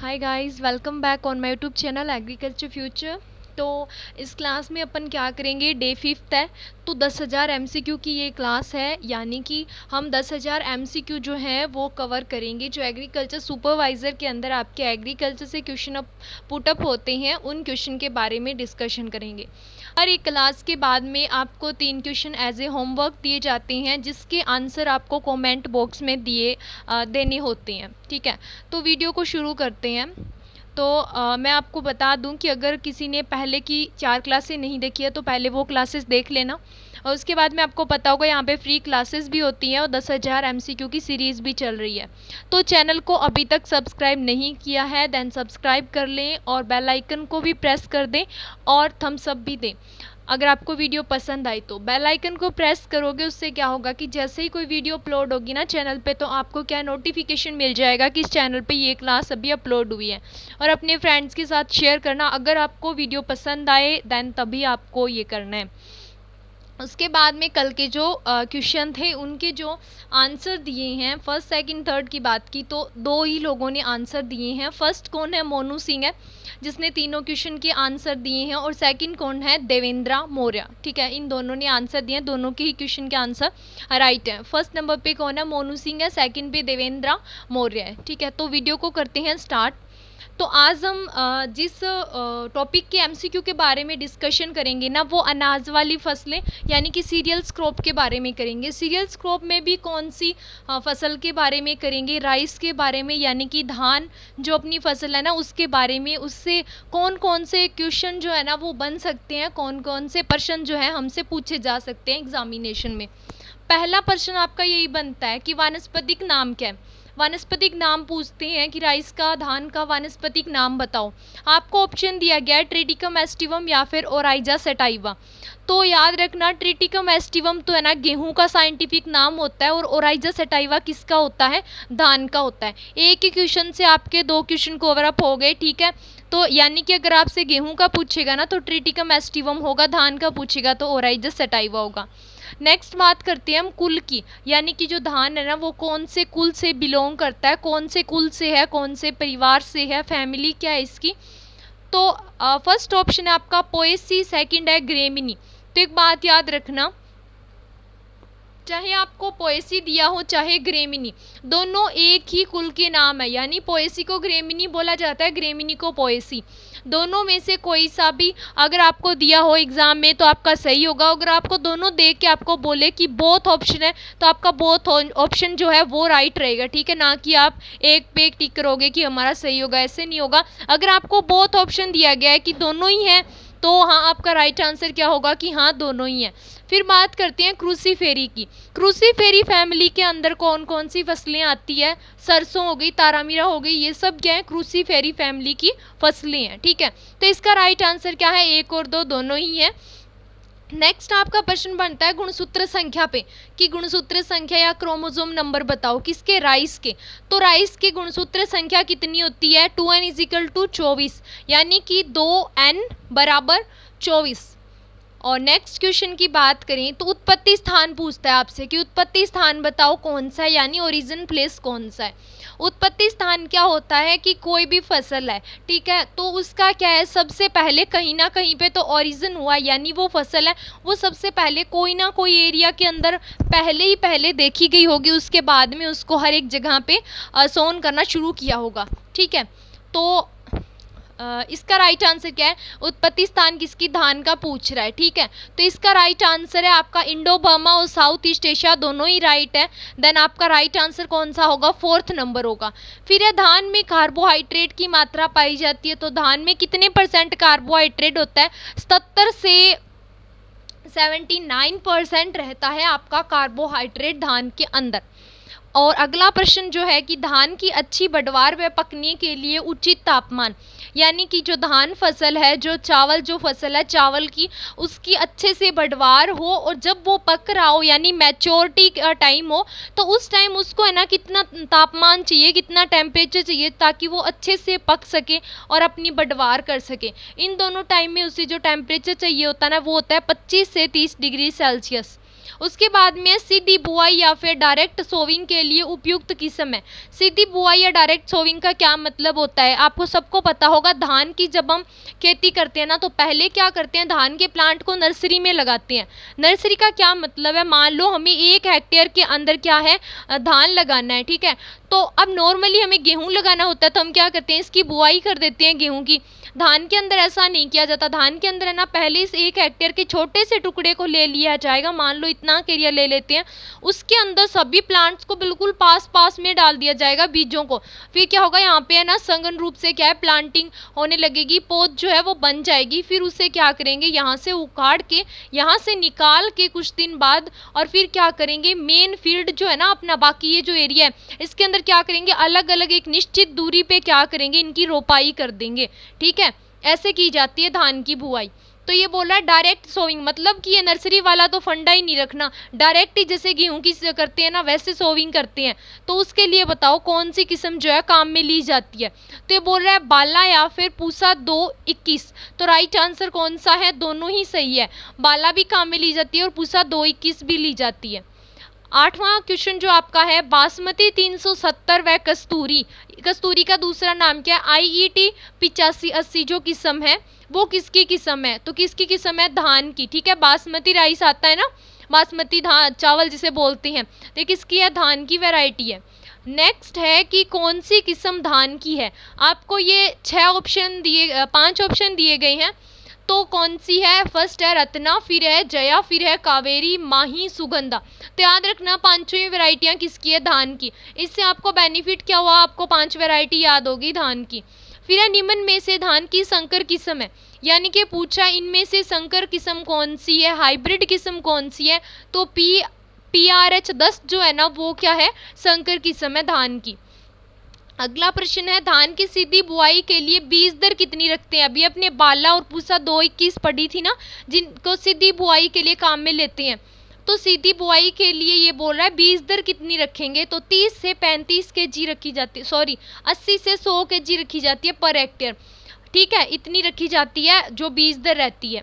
Hi guys, welcome back on my YouTube channel agriculture future. तो इस class में अपन क्या करेंगे, डे 5th है तो 10,000 एमसीक्यू की ये क्लास है। यानी कि हम 10,000 एमसीक्यू जो हैं वो कवर करेंगे, जो एग्रीकल्चर सुपरवाइज़र के अंदर आपके एग्रीकल्चर से क्वेश्चन पुटअप होते हैं, उन क्वेश्चन के बारे में डिस्कशन करेंगे। हर एक क्लास के बाद में आपको 3 क्वेश्चन एज ए होमवर्क दिए जाते हैं, जिसके आंसर आपको कमेंट बॉक्स में देने होते हैं। ठीक है, तो वीडियो को शुरू करते हैं। तो मैं आपको बता दूं कि अगर किसी ने पहले की 4 क्लासें नहीं देखी है तो पहले वो क्लासेस देख लेना, और उसके बाद में आपको पता होगा यहाँ पे फ्री क्लासेस भी होती हैं और 10,000 एमसीक्यू की सीरीज़ भी चल रही है। तो चैनल को अभी तक सब्सक्राइब नहीं किया है देन सब्सक्राइब कर लें और बेल आइकन को भी प्रेस कर दें और थम्स अप भी दें। अगर आपको वीडियो पसंद आई तो बेल आइकन को प्रेस करोगे, उससे क्या होगा कि जैसे ही कोई वीडियो अपलोड होगी ना चैनल पे, तो आपको क्या नोटिफिकेशन मिल जाएगा कि इस चैनल पे ये क्लास अभी अपलोड हुई है। और अपने फ्रेंड्स के साथ शेयर करना, अगर आपको वीडियो पसंद आए देन तभी आपको ये करना है। उसके बाद में कल के जो क्वेश्चन थे उनके जो आंसर दिए हैं, फर्स्ट सेकंड थर्ड की बात की तो 2 ही लोगों ने आंसर दिए हैं। फर्स्ट कौन है, मोनू सिंह है जिसने तीनों क्वेश्चन के आंसर दिए हैं, और सेकंड कौन है, देवेंद्र मौर्य। ठीक है, इन दोनों ने आंसर दिए हैं, दोनों के ही क्वेश्चन के आंसर राइट है। फर्स्ट नंबर पे कौन है, मोनू सिंह है, सेकंड पे देवेंद्र मौर्य है। ठीक है, तो वीडियो को करते हैं स्टार्ट। तो आज हम जिस टॉपिक के एमसीक्यू के बारे में डिस्कशन करेंगे ना, वो अनाज वाली फसलें यानी कि सीरियल्स क्रॉप के बारे में करेंगे। सीरियल्स क्रॉप में भी कौन सी फसल के बारे में करेंगे, राइस के बारे में, यानी कि धान जो अपनी फसल है ना उसके बारे में। उससे कौन कौन से क्वेश्चन जो है ना वो बन सकते हैं, कौन कौन से प्रश्न जो है हमसे पूछे जा सकते हैं एग्जामिनेशन में। पहला प्रश्न आपका यही बनता है कि वानस्पतिक नाम क्या है। वानस्पतिक नाम पूछते हैं कि राइस का, धान का वानस्पतिक नाम बताओ। आपको ऑप्शन दिया गया है ट्रिटिकम एस्टिवम या फिर ओराइजा सेटाइवा। तो याद रखना, ट्रिटिकम एस्टिवम तो है ना गेहूं का साइंटिफिक नाम होता है, और ओराइजा सेटाइवा किसका होता है, धान का होता है। एक ही क्वेश्चन से आपके 2 क्वेश्चन कवर अप हो गए। ठीक है, तो यानी कि अगर आपसे गेहूं का पूछेगा ना तो ट्रिटिकम एस्टिवम होगा, धान का पूछेगा तो ओराइजा सेटाइवा होगा। नेक्स्ट बात करते हैं हम कुल की, यानी कि जो धान है ना वो कौन से कुल से बिलोंग करता है, कौन से कुल से है, कौन से परिवार से है, फैमिली क्या है इसकी। तो फर्स्ट ऑप्शन है आपका पोएसी, सेकंड है ग्रेमिनी। तो एक बात याद रखना, चाहे आपको पोएसी दिया हो चाहे ग्रेमिनी, दोनों एक ही कुल के नाम है। यानी पोएसी को ग्रेमिनी बोला जाता है, ग्रेमिनी को पोएसी। दोनों में से कोई सा भी अगर आपको दिया हो एग्जाम में तो आपका सही होगा। अगर आपको दोनों देख के आपको बोले कि बोथ ऑप्शन है तो आपका बोथ ऑप्शन जो है वो राइट रहेगा। ठीक है, ना कि आप एक पे एक टिक करोगे कि हमारा सही होगा, ऐसे नहीं होगा। अगर आपको बोथ ऑप्शन दिया गया है कि दोनों ही है तो हाँ आपका राइट आंसर क्या होगा कि हाँ दोनों ही है। फिर बात करते हैं क्रूसीफेरी की। क्रूसीफेरी फैमिली के अंदर कौन कौन सी फसलें आती है, सरसों हो गई, तारामीरा हो गई, ये सब क्या है, क्रूसीफेरी फैमिली की फसलें हैं। ठीक है, तो इसका राइट आंसर क्या है, 1 और 2 दोनों ही है। नेक्स्ट आपका प्रश्न बनता है गुणसूत्र संख्या पे, कि गुणसूत्र संख्या या क्रोमोसोम नंबर बताओ किसके, राइस के। तो राइस के गुणसूत्र संख्या कितनी होती है, 2n = 24, यानी कि 2n = 24। और नेक्स्ट क्वेश्चन की बात करें तो उत्पत्ति स्थान पूछता है आपसे कि उत्पत्ति स्थान बताओ कौन सा है, यानी ओरिजिन प्लेस कौन सा है। उत्पत्ति स्थान क्या होता है कि कोई भी फसल है, ठीक है, तो उसका क्या है, सबसे पहले कहीं ना कहीं पे तो ओरिजिन हुआ, यानी वो फसल है वो सबसे पहले कोई ना कोई एरिया के अंदर पहले देखी गई होगी, उसके बाद में उसको हर एक जगह पे सोन करना शुरू किया होगा। ठीक है, तो इसका राइट आंसर क्या है, उत्पत्ति स्थान किसकी, धान का पूछ रहा है। ठीक है, तो इसका राइट आंसर है आपका इंडो बर्मा और साउथ ईस्ट एशिया, दोनों ही राइट है। देन आपका राइट आंसर कौन सा होगा, 4th नंबर होगा। फिर है धान में कार्बोहाइड्रेट की मात्रा पाई जाती है, तो धान में कितने % कार्बोहाइड्रेट होता है, 77 से 79% रहता है आपका कार्बोहाइड्रेट धान के अंदर। और अगला प्रश्न जो है कि धान की अच्छी पैदावार व पकने के लिए उचित तापमान, यानी कि जो धान फसल है, जो चावल जो फसल है चावल की, उसकी अच्छे से पैदावार हो और जब वो पक रहा हो यानी मैच्योरिटी का टाइम हो, तो उस टाइम उसको है ना कितना तापमान चाहिए, कितना टेम्परेचर चाहिए ताकि वो अच्छे से पक सके और अपनी पैदावार कर सके। इन दोनों टाइम में उसे जो टेम्परेचर चाहिए होता है ना वो होता है 25 से 30 डिग्री सेल्सियस। उसके बाद में सीधी बुआई या फिर डायरेक्ट सोविंग के लिए उपयुक्त किस्म है। सीधी बुआई या डायरेक्ट सोविंग का क्या मतलब होता है, आपको सबको पता होगा। धान की जब हम खेती करते हैं ना, तो पहले क्या करते हैं, धान के प्लांट को नर्सरी में लगाते हैं। नर्सरी का क्या मतलब है, मान लो हमें 1 हेक्टेयर के अंदर क्या है, धान लगाना है, ठीक है। तो अब नॉर्मली हमें गेहूं लगाना होता है, तो हम क्या करते हैं, इसकी बुआई कर देते हैं गेहूं की। धान के अंदर ऐसा नहीं किया जाता। धान के अंदर है ना, पहले इस 1 हेक्टेयर के छोटे से टुकड़े को ले लिया जाएगा, मान लो इतना एरिया ले लेते हैं, उसके अंदर सभी प्लांट्स को बिल्कुल पास पास में डाल दिया जाएगा, बीजों को। फिर क्या होगा, यहाँ पे है ना सघन रूप से क्या है, प्लांटिंग होने लगेगी, पौध जो है वो बन जाएगी। फिर उसे क्या करेंगे, यहाँ से उखाड़ के, यहाँ से निकाल के कुछ दिन बाद, और फिर क्या करेंगे, मेन फील्ड जो है ना अपना, बाकी ये जो एरिया है इसके अंदर क्या करेंगे, अलग अलग एक निश्चित दूरी पे क्या करेंगे, इनकी रोपाई कर देंगे, ठीक है। ऐसे की जाती है धान की बुआई। तो ये बोल रहा है डायरेक्ट सोविंग, मतलब कि ये नर्सरी वाला तो फंडा ही नहीं रखना, डायरेक्ट ही जैसे गेहूं की करते हैं ना वैसे सोविंग करते हैं। तो उसके लिए बताओ कौन सी किस्म जो है काम में ली जाती है। तो ये बोल रहा है बाला या फिर पूसा 2-21। तो राइट आंसर कौन सा है, दोनों ही सही है। बाला भी काम में ली जाती है और पूसा 2-21 भी ली जाती है। 8वां क्वेश्चन जो आपका है, बासमती 370 व कस्तूरी, कस्तूरी का दूसरा नाम क्या है, IET 8580 जो किस्म है वो किसकी किस्म है, तो किसकी किस्म है, धान की, ठीक है। बासमती राइस आता है ना, बासमती धान चावल जिसे बोलते हैं, तो किसकी है, धान की वैरायटी है। नेक्स्ट है कि कौन सी किस्म धान की है। आपको ये 5 ऑप्शन दिए गए हैं, तो कौन सी है, फर्स्ट है रत्ना, फिर है जया, फिर है कावेरी, माही, सुगंधा। तो याद रखना पांचों ही वैरायटियां किसकी है, धान की। इससे आपको बेनिफिट क्या हुआ, आपको 5 वैरायटी याद होगी धान की। फिर है निम्न में से धान की संकर किस्म है, यानी कि पूछा इनमें से संकर किस्म कौन सी है, हाइब्रिड किस्म कौन सी है। तो PRH 10 जो है ना वो क्या है, संकर किस्म है धान की। अगला प्रश्न है, धान की सीधी बुआई के लिए बीज दर कितनी रखते हैं। अभी अपने बाला और पूसा 2-21 पढ़ी थी ना, जिनको सीधी बुआई के लिए काम में लेते हैं। तो सीधी बुआई के लिए ये बोल रहा है बीज दर कितनी रखेंगे, तो 30 से 35 kg रखी जाती है, सॉरी 80 से 100 kg रखी जाती है पर हेक्टेयर, ठीक है। इतनी रखी जाती है जो बीज दर रहती है।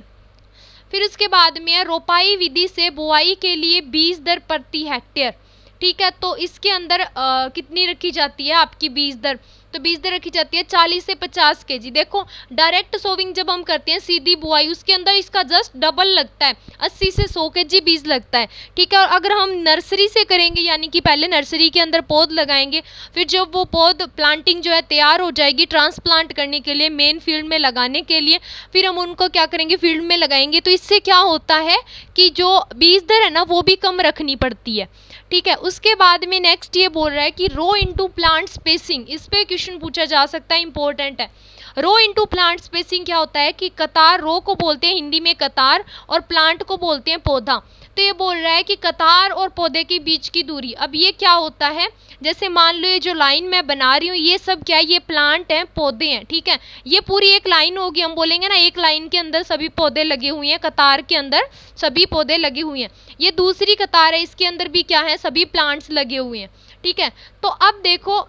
फिर उसके बाद में है रोपाई विधि से बुआई के लिए बीज दर प्रति हेक्टेयर, ठीक है। तो इसके अंदर कितनी रखी जाती है आपकी बीज दर, तो बीज दर रखी जाती है 40 से 50 kg। देखो डायरेक्ट सोविंग जब हम करते हैं सीधी बुआई, उसके अंदर इसका जस्ट डबल लगता है, 80 से 100 kg बीज लगता है, ठीक है। और अगर हम नर्सरी से करेंगे, यानी कि पहले नर्सरी के अंदर पौध लगाएंगे, फिर जब वो पौध प्लांटिंग जो है तैयार हो जाएगी ट्रांसप्लांट करने के लिए, मेन फील्ड में लगाने के लिए, फिर हम उनको क्या करेंगे, फील्ड में लगाएंगे। तो इससे क्या होता है कि जो बीज दर है ना वो भी कम रखनी पड़ती है, ठीक है। उसके बाद में नेक्स्ट ये बोल रहा है कि रो इनटू प्लांट स्पेसिंग, इस पे क्वेश्चन पूछा जा सकता है, इंपॉर्टेंट है। रो इनटू प्लांट स्पेसिंग क्या होता है कि कतार, रो को बोलते हैं हिंदी में कतार और प्लांट को बोलते हैं पौधा। तो ये बोल रहा है कि कतार और पौधे के बीच की दूरी। अब ये क्या होता है, जैसे मान लो ये जो लाइन मैं बना रही हूँ ये सब क्या है, ये प्लांट हैं, पौधे हैं, ठीक है। ये पूरी एक लाइन होगी, हम बोलेंगे ना एक लाइन के अंदर सभी पौधे लगे हुए हैं, कतार के अंदर सभी पौधे लगे हुए हैं। ये दूसरी कतार है, इसके अंदर भी क्या है, सभी प्लांट्स लगे हुए हैं, ठीक है। तो अब देखो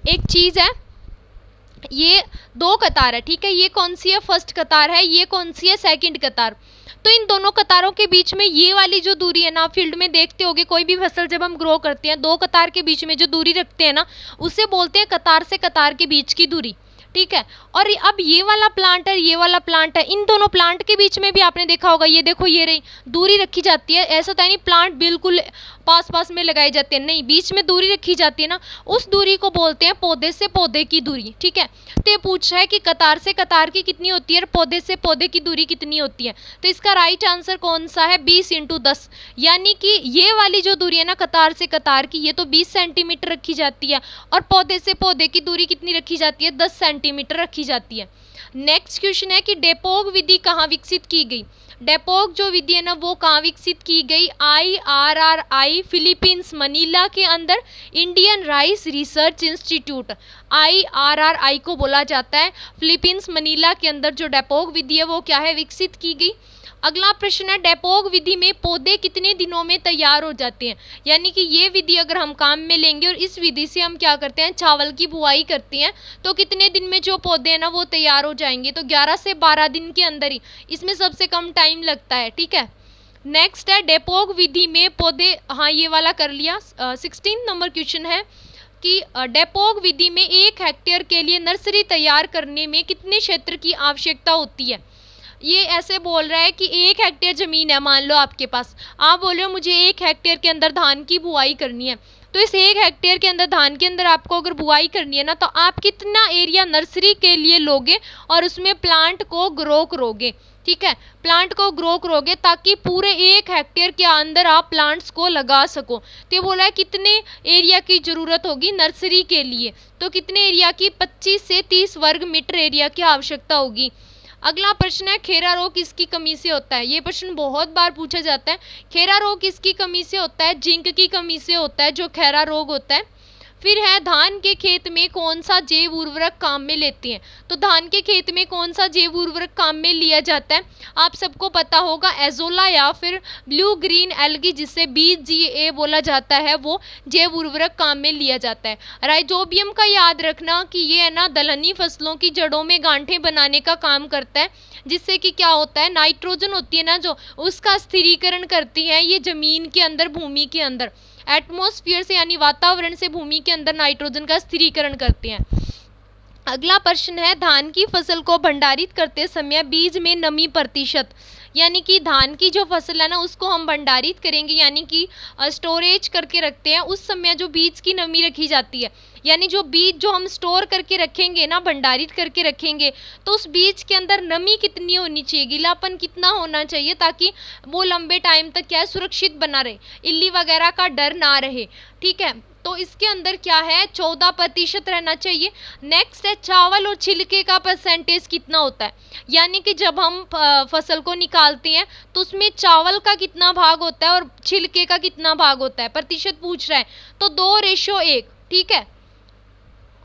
एक चीज है, ये 2 कतार है, ठीक है। ये कौन सी है, फर्स्ट कतार है, ये कौन सी है, सेकंड कतार। तो इन दोनों कतारों के बीच में ये वाली जो दूरी है ना, आप फील्ड में देखते होगे कोई भी फसल जब हम ग्रो करते हैं, 2 कतार के बीच में जो दूरी रखते हैं ना उसे बोलते हैं कतार से कतार के बीच की दूरी, ठीक है। और अब ये वाला प्लांट है, ये वाला प्लांट है, इन दोनों प्लांट के बीच में भी आपने देखा होगा, ये देखो ये रही दूरी रखी जाती है। ऐसा तो नहीं प्लांट बिल्कुल पास पास में लगाए जाते हैं, नहीं, बीच में दूरी रखी जाती है ना, उस दूरी को बोलते हैं पौधे से पौधे की दूरी, ठीक है। तो ये पूछ रहा है कि कतार से कतार की कितनी होती है और पौधे से पौधे की दूरी कितनी होती है। तो इसका राइट आंसर कौन सा है, 20 × 10, यानी कि ये वाली जो दूरी है ना कतार से कतार की, ये तो 20 सेंटीमीटर रखी जाती है, और पौधे से पौधे की दूरी कितनी रखी जाती है, 10 सेंटीमीटर रखी जाती है। नेक्स्ट क्वेश्चन है कि डेपोग विधि कहाँ विकसित की गई। डेपोग जो विधि है ना वो कहाँ विकसित की गई, IRRI फिलीपींस मनीला के अंदर, Indian rice research institute, IRRI को बोला जाता है। फिलीपींस मनीला के अंदर जो डेपोग विधि है वो क्या है, विकसित की गई। अगला प्रश्न है, डेपोग विधि में पौधे कितने दिनों में तैयार हो जाते हैं, यानी कि ये विधि अगर हम काम में लेंगे और इस विधि से हम क्या करते हैं, चावल की बुआई करते हैं, तो कितने दिन में जो पौधे हैं ना वो तैयार हो जाएंगे, तो 11 से 12 दिन के अंदर ही, इसमें सबसे कम टाइम लगता है, ठीक है। नेक्स्ट है डेपोग विधि में पौधे, हाँ ये वाला कर लिया। 16 नंबर क्वेश्चन है कि डेपोग विधि में 1 हेक्टेयर के लिए नर्सरी तैयार करने में कितने क्षेत्र की आवश्यकता होती है। ये ऐसे बोल रहा है कि 1 हेक्टेयर जमीन है, मान लो आपके पास, आप बोल रहे हो मुझे 1 हेक्टेयर के अंदर धान की बुआई करनी है, तो इस 1 हेक्टेयर के अंदर धान के अंदर आपको अगर बुआई करनी है ना, तो आप कितना एरिया नर्सरी के लिए लोगे और उसमें प्लांट को ग्रो करोगे। ठीक है, प्लांट को ग्रो करोगे ताकि पूरे 1 हेक्टेयर के अंदर आप प्लांट्स को लगा सको। तो ये बोला है कितने एरिया की जरूरत होगी नर्सरी के लिए, तो कितने एरिया की, 25 से 30 वर्ग मीटर एरिया की आवश्यकता होगी। अगला प्रश्न है खेरा रोग किसकी कमी से होता है। ये प्रश्न बहुत बार पूछा जाता है। खेरा रोग किसकी कमी से होता है, जिंक की कमी से होता है जो खेरा रोग होता है। फिर है धान के खेत में कौन सा जैव उर्वरक काम में लेते हैं, तो धान के खेत में कौन सा जैव उर्वरक काम में लिया जाता है, आप सबको पता होगा एजोला या फिर ब्लू ग्रीन एल्गी जिसे BGA बोला जाता है, वो जैव उर्वरक काम में लिया जाता है। राइजोबियम का याद रखना कि ये है ना दलहनी फसलों की जड़ों में गांठें बनाने का काम करता है, जिससे कि क्या होता है, नाइट्रोजन होती है ना जो, उसका स्थिरीकरण करती है ये जमीन के अंदर, भूमि के अंदर, एटमॉस्फेयर से यानी वातावरण से भूमि के अंदर नाइट्रोजन का स्थिरीकरण करते हैं। अगला प्रश्न है धान की फसल को भंडारित करते समय बीज में नमी प्रतिशत, यानी कि धान की जो फसल है ना उसको हम भंडारित करेंगे, यानी कि स्टोरेज करके रखते हैं, उस समय जो बीज की नमी रखी जाती है, यानी जो बीज जो हम स्टोर करके रखेंगे ना, भंडारित करके रखेंगे, तो उस बीज के अंदर नमी कितनी होनी चाहिए, गीलापन कितना होना चाहिए, ताकि वो लंबे टाइम तक क्या है, सुरक्षित बना रहे, इल्ली वगैरह का डर ना रहे। ठीक है, तो इसके अंदर क्या है, 14% रहना चाहिए। नेक्स्ट है चावल और छिलके का परसेंटेज कितना होता है, यानी कि जब हम फसल को निकालते हैं तो उसमें चावल का कितना भाग होता है और छिलके का कितना भाग होता है, प्रतिशत पूछ रहा है, तो 2:1। ठीक है,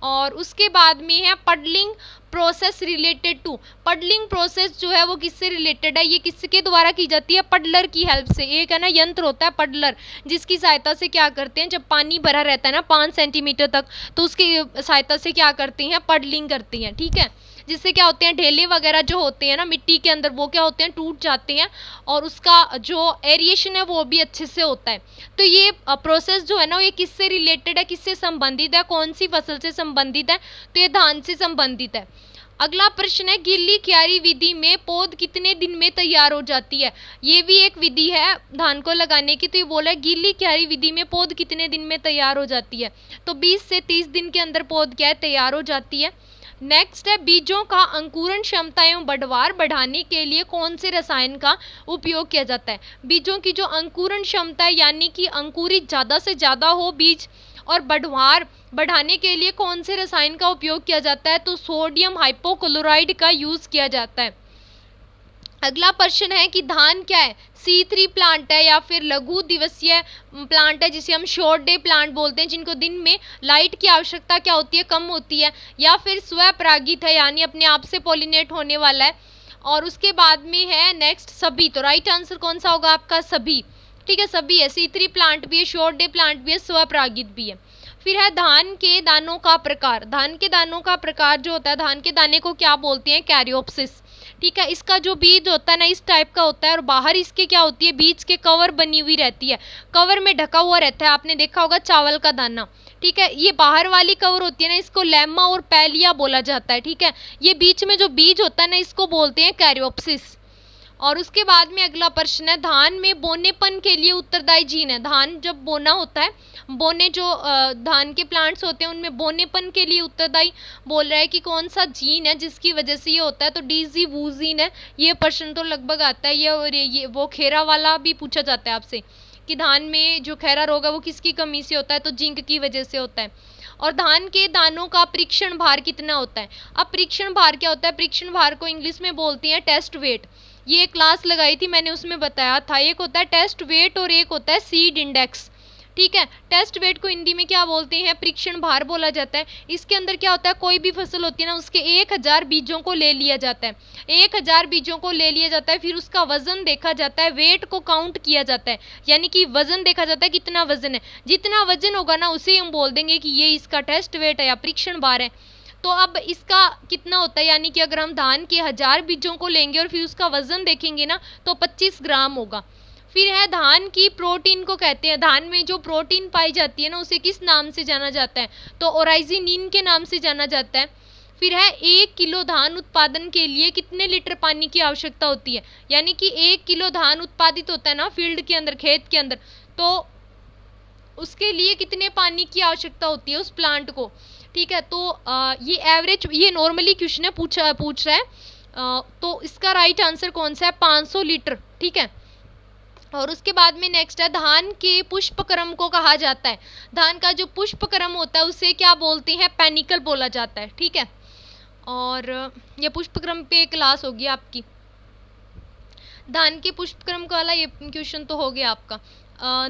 और उसके बाद में है puddling process related to, puddling process जो है वो किससे रिलेटेड है, ये किसके द्वारा की जाती है, पडलर की हेल्प से। एक है ना यंत्र होता है पडलर, जिसकी सहायता से क्या करते हैं, जब पानी भरा रहता है ना 5 सेंटीमीटर तक, तो उसकी सहायता से क्या करते हैं, पडलिंग करते हैं। ठीक है, जिससे क्या होते हैं, ढेले वगैरह जो होते हैं ना मिट्टी के अंदर, वो क्या होते हैं, टूट जाते हैं और उसका जो एरिएशन है वो भी अच्छे से होता है। तो ये प्रोसेस जो है ना ये किससे रिलेटेड है, किससे संबंधित है, कौन सी फसल से संबंधित है, तो ये धान से संबंधित है। अगला प्रश्न है गीली क्यारी विधि में पौध कितने दिन में तैयार हो जाती है। ये भी एक विधि है धान को लगाने की, तो ये बोला है गीली क्यारी विधि में पौध कितने दिन में तैयार हो जाती है, तो 20 से 30 दिन के अंदर पौध क्या है, तैयार हो जाती है। नेक्स्ट है बीजों का अंकुरण क्षमता एवं बढ़वार बढ़ाने के लिए कौन से रसायन का उपयोग किया जाता है। बीजों की जो अंकुरण क्षमता है, यानी कि अंकुरित ज़्यादा से ज़्यादा हो बीज, और बढ़वार बढ़ाने के लिए कौन से रसायन का उपयोग किया जाता है, तो सोडियम हाइपोक्लोराइड का यूज़ किया जाता है। अगला प्रश्न है कि धान क्या है, C3 प्लांट है या फिर लघु दिवसीय प्लांट है, जिसे हम शॉर्ट डे प्लांट बोलते हैं, जिनको दिन में लाइट की आवश्यकता क्या होती है, कम होती है, या फिर स्वपरागित है यानी अपने आप से पॉलिनेट होने वाला है। और उसके बाद में है नेक्स्ट सभी, तो राइट आंसर कौन सा होगा आपका, सभी। ठीक है, सभी है, C3 प्लांट भी है, शॉर्ट डे प्लांट भी है, स्वपरागित भी है। फिर है धान के दानों का प्रकार, धान के दानों का प्रकार जो होता है, धान के दाने को क्या बोलते हैं, कैरियोप्सिस। ठीक है, इसका जो बीज होता है ना इस टाइप का होता है, और बाहर इसके क्या होती है, बीज के कवर बनी हुई रहती है, कवर में ढका हुआ रहता है, आपने देखा होगा चावल का दाना। ठीक है, ये बाहर वाली कवर होती है ना, इसको लेमा और पैलिया बोला जाता है। ठीक है, ये बीच में जो बीज होता है ना इसको बोलते हैं कैरियोप्सिस। और उसके बाद में अगला प्रश्न है धान में बोनेपन के लिए उत्तरदायी जीन है। धान जब बोना होता है, बोने जो धान के प्लांट्स होते हैं उनमें बोनेपन के लिए उत्तरदायी बोल रहा है कि कौन सा जीन है जिसकी वजह से ये होता है, तो डीजी वू जीन है। ये प्रश्न तो लगभग आता है, ये और ये वो खेरा वाला भी पूछा जाता है आपसे कि धान में जो खेरा रोग है वो किसकी कमी से होता है, तो जिंक की वजह से होता है। और धान के दानों का परीक्षण भार कितना होता है। अब परीक्षण भार क्या होता है, परीक्षण भार को इंग्लिश में बोलते हैं टेस्ट वेट। ये क्लास लगाई थी मैंने, उसमें बताया था, एक होता है टेस्ट वेट और एक होता है सीड इंडेक्स। ठीक है, टेस्ट वेट को हिंदी में क्या बोलते हैं, परीक्षण भार बोला जाता है। इसके अंदर क्या होता है, कोई भी फसल होती है ना उसके 1000 बीजों को ले लिया जाता है, 1000 बीजों को ले लिया जाता है, फिर उसका वजन देखा जाता है, वेट को काउंट किया जाता है, यानी कि वजन देखा जाता है कितना वजन है, जितना वजन होगा ना उसे हम बोल देंगे कि ये इसका टेस्ट वेट है या परीक्षण भार है। तो अब इसका कितना होता है, यानी कि अगर हम धान के 1000 बीजों को लेंगे और फिर उसका वजन देखेंगे ना तो 25 ग्राम होगा। फिर है धान की प्रोटीन को कहते हैं, धान में जो प्रोटीन पाई जाती है ना उसे किस नाम से जाना जाता है, तो ओराइजिनिन के नाम से जाना जाता है। फिर है 1 किलो धान उत्पादन के लिए कितने लीटर पानी की आवश्यकता होती है, यानी कि 1 किलो धान उत्पादित होता है ना फील्ड के अंदर, खेत के अंदर, तो उसके लिए कितने पानी की आवश्यकता होती है उस प्लांट को। ठीक है, तो ये एवरेज, ये नॉर्मली क्वेश्चन है, पूछ रहा है। तो इसका राइट आंसर कौन सा है, 500 लीटर। ठीक है, और उसके बाद में नेक्स्ट है धान के पुष्प क्रम को कहा जाता है, धान का जो पुष्प क्रम होता है उसे क्या बोलते हैं, पेनिकल बोला जाता है। ठीक है, और ये पुष्प क्रम पे क्लास होगी आपकी, धान के पुष्प क्रम वाला ये क्वेश्चन तो हो गया आपका।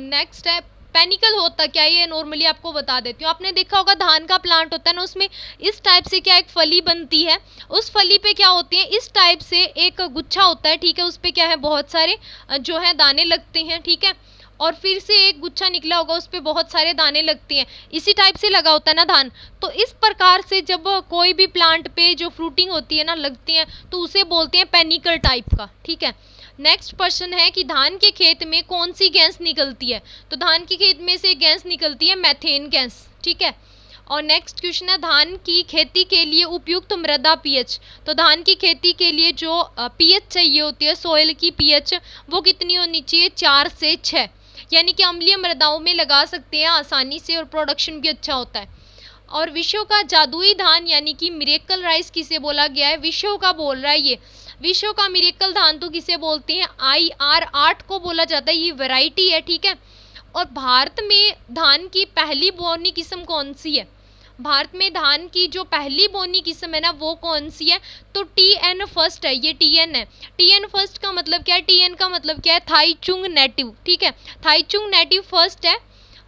नेक्स्ट है पेनिकल होता क्या, ये नॉर्मली आपको बता देती हूँ। आपने देखा होगा धान का प्लांट होता है ना, उसमें इस टाइप से क्या एक फली बनती है, उस फली पे क्या होती है, इस टाइप से एक गुच्छा होता है। ठीक है, उस पे क्या है, बहुत सारे जो है दाने लगते हैं। ठीक है, और फिर से एक गुच्छा निकला होगा, उस पे बहुत सारे दाने लगते हैं, इसी टाइप से लगा होता है ना धान। तो इस प्रकार से जब कोई भी प्लांट पे जो फ्रूटिंग होती है ना, लगती है, तो उसे बोलते हैं पेनिकल टाइप का। ठीक है, नेक्स्ट क्वेश्चन है कि धान के खेत में कौन सी गैस निकलती है, तो धान के खेत में से गैस निकलती है मैथेन गैस। ठीक है, और नेक्स्ट क्वेश्चन है धान की खेती के लिए उपयुक्त मृदा पीएच, तो धान की खेती के लिए जो पीएच चाहिए होती है, सोइल की पीएच, वो कितनी होनी चाहिए, 4 से 6, यानी कि अम्लीय मृदाओं में लगा सकते हैं आसानी से और प्रोडक्शन भी अच्छा होता है। और विश्व का जादुई धान यानी कि मिरेकल राइस किसे बोला गया है, विश्व का बोल रहा है ये, विश्व का मिरेकल धान तो किसे बोलते हैं, IR8 को बोला जाता है, ये वैरायटी है। ठीक है, और भारत में धान की पहली बोनी किस्म कौन सी है, भारत में धान की जो पहली बोनी किस्म है ना वो कौन सी है, तो TN फर्स्ट है, ये TN है। TN फर्स्ट का मतलब क्या है, TN का मतलब क्या है, थाईचुंग नेटिव। ठीक है, थाईचुंग नेटिव फर्स्ट है।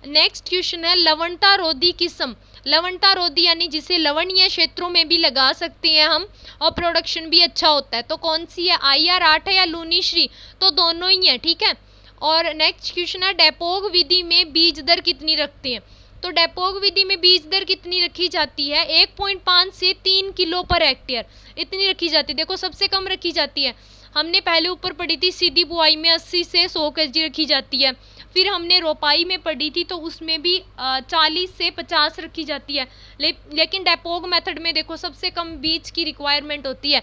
नेक्स्ट क्वेश्चन है लवणता रोधी किस्म, लवणता रोधी यानी जिसे लवणीय क्षेत्रों में भी लगा सकते हैं हम और प्रोडक्शन भी अच्छा होता है, तो कौन सी है, IR8 है या लूनीश्री, तो दोनों ही है। ठीक है, और नेक्स्ट क्वेश्चन है डेपोग विधि में बीज दर कितनी रखते हैं, तो डेपोग विधि में बीज दर कितनी रखी जाती है, 1.5 से 3 किलो पर हेक्टेयर इतनी रखी जाती है। देखो सबसे कम रखी जाती है, हमने पहले ऊपर पढ़ी थी सीधी बुआई में 80 से 100 kg रखी जाती है, फिर हमने रोपाई में पढ़ी थी तो उसमें भी 40 से 50 रखी जाती है। लेकिन डेपोग मेथड में देखो सबसे कम बीज की रिक्वायरमेंट होती है,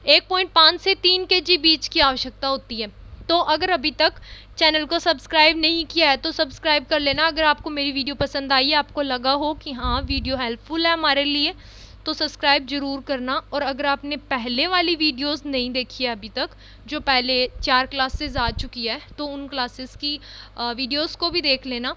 1.5 से 3 kg बीज की आवश्यकता होती है। तो अगर अभी तक चैनल को सब्सक्राइब नहीं किया है तो सब्सक्राइब कर लेना। अगर आपको मेरी वीडियो पसंद आई है, आपको लगा हो कि हाँ वीडियो हेल्पफुल है हमारे लिए, तो सब्सक्राइब ज़रूर करना। और अगर आपने पहले वाली वीडियोस नहीं देखी है अभी तक, जो पहले 4 क्लासेस आ चुकी है, तो उन क्लासेस की वीडियोस को भी देख लेना।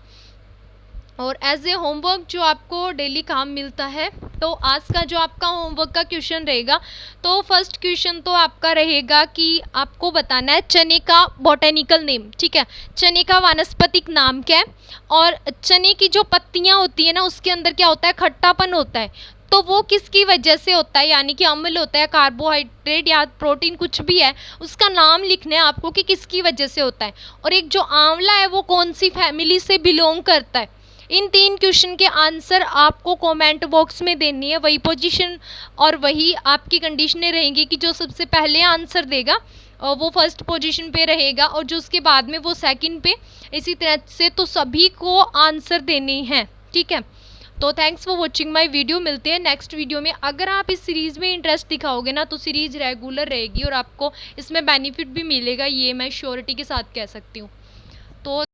और एज ए होमवर्क जो आपको डेली काम मिलता है, तो आज का जो आपका होमवर्क का क्वेश्चन रहेगा, तो फर्स्ट क्वेश्चन तो आपका रहेगा कि आपको बताना है चने का बॉटेनिकल नेम। ठीक है, चने का वानस्पतिक नाम क्या है, और चने की जो पत्तियां होती है ना उसके अंदर क्या होता है, खट्टापन होता है, तो वो किसकी वजह से होता है, यानी कि अम्ल होता है, कार्बोहाइड्रेट या प्रोटीन कुछ भी है, उसका नाम लिखना है आपको कि किसकी वजह से होता है। और एक जो आंवला है वो कौन सी फैमिली से बिलोंग करता है। इन 3 क्वेश्चन के आंसर आपको कमेंट बॉक्स में देनी है, वही पोजीशन और वही आपकी कंडीशनें रहेंगी कि जो सबसे पहले आंसर देगा वो फर्स्ट पोजीशन पे रहेगा और जो उसके बाद में वो सेकंड पे, इसी तरह से तो सभी को आंसर देने हैं। ठीक है, तो thanks for watching my video, मिलते हैं नेक्स्ट वीडियो में। अगर आप इस सीरीज़ में इंटरेस्ट दिखाओगे ना तो सीरीज़ रेगुलर रहेगी और आपको इसमें बेनिफिट भी मिलेगा, ये मैं श्योरिटी के साथ कह सकती हूँ। तो